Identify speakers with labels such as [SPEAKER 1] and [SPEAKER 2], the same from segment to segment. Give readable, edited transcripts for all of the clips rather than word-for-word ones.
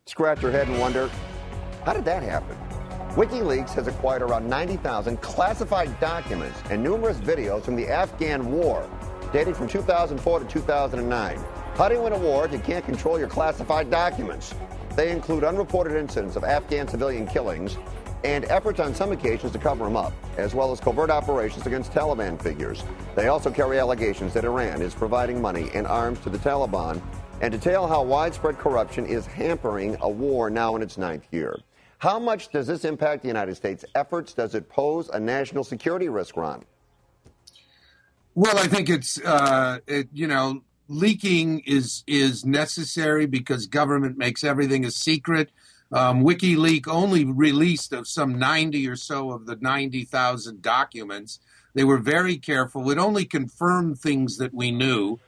[SPEAKER 1] Scratch your head and wonder, how did that happen? WikiLeaks has acquired around 90,000 classified documents and numerous videos from the Afghan war, dating from 2004 to 2009. How do you win a war if you can't control your classified documents? They include unreported incidents of Afghan civilian killings and efforts on some occasions to cover them up, as well as covert operations against Taliban figures. They also carry allegations that Iran is providing money and arms to the Taliban and detail how widespread corruption is hampering a war now in its 9th year. How much does this impact the United States' efforts? Does it pose a national security risk, Ron?
[SPEAKER 2] Well, I think it's, leaking is necessary because government makes everything a secret. WikiLeaks only released of some 90 or so of the 90,000 documents. They were very careful. It only confirmed things that we knew.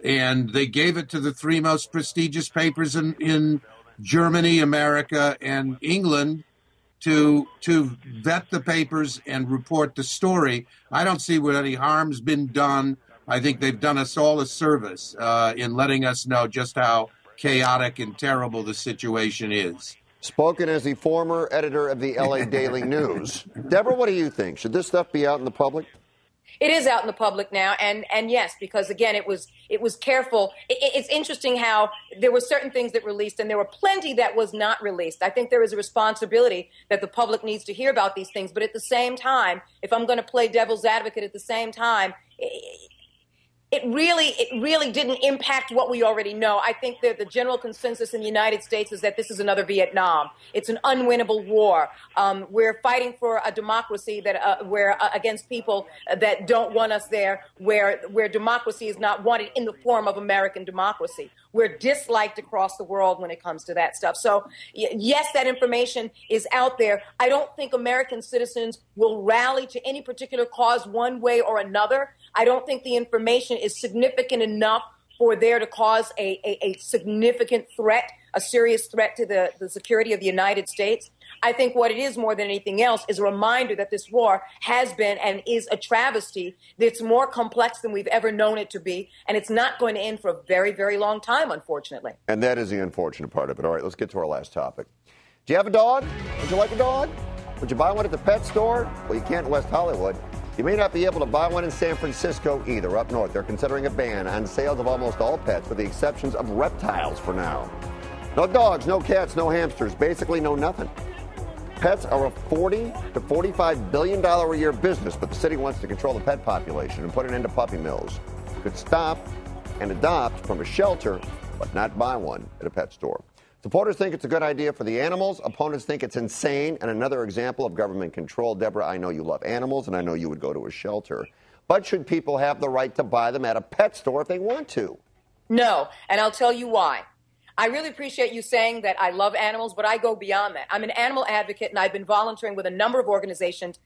[SPEAKER 2] And they gave it to the three most prestigious papers in Germany, America, and England to vet the papers and report the story. I don't see what any harm's been done. I think they've done us all a service in letting us know just how chaotic and terrible the situation is.
[SPEAKER 1] Spoken as the former editor of the LA Daily News. Deborah, what do you think? Should this stuff be out in the public?
[SPEAKER 3] It is out in the public now, and yes, because again, it was careful. It's interesting how there were certain things that released, and there were plenty that was not released. I think there is a responsibility that the public needs to hear about these things, but at the same time, if I'm going to play devil's advocate at the same time, it really didn't impact what we already know. I think that the general consensus in the United States is that this is another Vietnam. It's an unwinnable war. We're fighting for a democracy that where against people that don't want us there, where democracy is not wanted in the form of American democracy. We're disliked across the world when it comes to that stuff. So, yes, that information is out there. I don't think American citizens will rally to any particular cause one way or another. I don't think the information is significant enough for there to cause a significant threat, a serious threat to the security of the United States. I think what it is more than anything else is a reminder that this war has been and is a travesty that's more complex than we've ever known it to be, and it's not going to end for a very, very long time, unfortunately.
[SPEAKER 1] And that is the unfortunate part of it. All right, let's get to our last topic. Do you have a dog? Would you like a dog? Would you buy one at the pet store? Well, you can't in West Hollywood. You may not be able to buy one in San Francisco either. Up north, they're considering a ban on sales of almost all pets, with the exceptions of reptiles for now. No dogs, no cats, no hamsters, basically no nothing. Pets are a $40 to $45 billion a year business, but the city wants to control the pet population and put an end to puppy mills. You could stop and adopt from a shelter, but not buy one at a pet store. Supporters think it's a good idea for the animals. Opponents think it's insane. And another example of government control. Deborah, I know you love animals, and I know you would go to a shelter. But should people have the right to buy them at a pet store if they want to?
[SPEAKER 3] No, and I'll tell you why. I really appreciate you saying that I love animals, but I go beyond that. I'm an animal advocate, and I've been volunteering with a number of organizations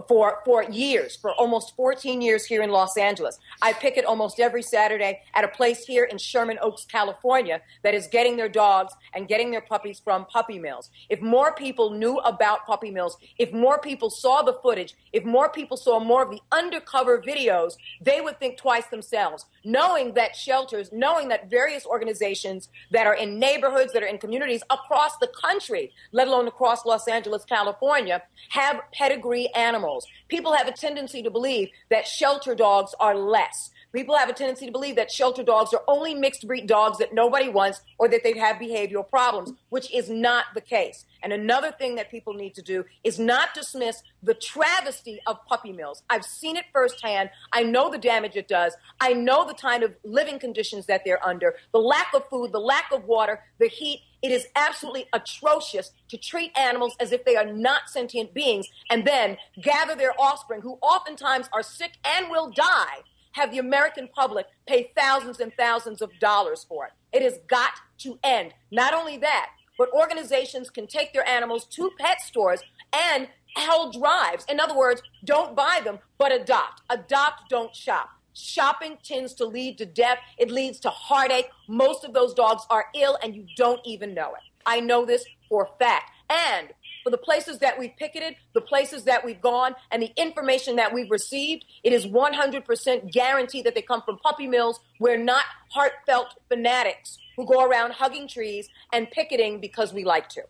[SPEAKER 3] for years, for almost 14 years here in Los Angeles. I picket almost every Saturday at a place here in Sherman Oaks, California, that is getting their dogs and getting their puppies from puppy mills. If more people knew about puppy mills, if more people saw the footage, if more people saw more of the undercover videos, they would think twice themselves, knowing that shelters, knowing that various organizations that are in neighborhoods, that are in communities across the country, let alone across Los Angeles, California, have pedigree animals. People have a tendency to believe that shelter dogs are less. People have a tendency to believe that shelter dogs are only mixed breed dogs that nobody wants or that they have behavioral problems, which is not the case. And another thing that people need to do is not dismiss the travesty of puppy mills. I've seen it firsthand. I know the damage it does. I know the kind of living conditions that they're under, the lack of food, the lack of water, the heat. It is absolutely atrocious to treat animals as if they are not sentient beings and then gather their offspring, who oftentimes are sick and will die, have the American public pay thousands and thousands of dollars for it. It has got to end. Not only that, but organizations can take their animals to pet stores and held drives. In other words, don't buy them, but adopt. Adopt, don't shop. Shopping tends to lead to death. It leads to heartache. Most of those dogs are ill, and you don't even know it. I know this for a fact. And for the places that we've picketed, the places that we've gone, and the information that we've received, it is 100% guaranteed that they come from puppy mills. We're not heartfelt fanatics who go around hugging trees and picketing because we like to.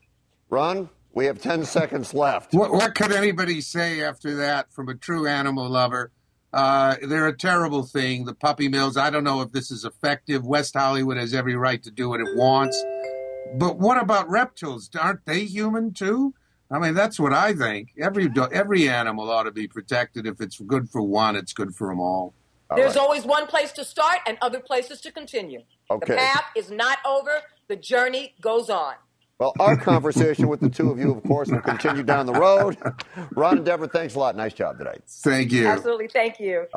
[SPEAKER 1] Ron, we have 10 seconds left.
[SPEAKER 2] What could anybody say after that from a true animal lover? They're a terrible thing. The puppy mills, I don't know if this is effective. West Hollywood has every right to do what it wants. But what about reptiles? Aren't they human too? I mean, that's what I think. Every animal ought to be protected. If it's good for one, it's good for them all.
[SPEAKER 3] There's always one place to start and other places to continue.
[SPEAKER 1] Okay.
[SPEAKER 3] The path is not over. The journey goes on.
[SPEAKER 1] Well, our conversation with the two of you, of course, will continue down the road. Ron and Debra, thanks a lot. Nice job today.
[SPEAKER 2] Thank you.
[SPEAKER 3] Absolutely. Thank you.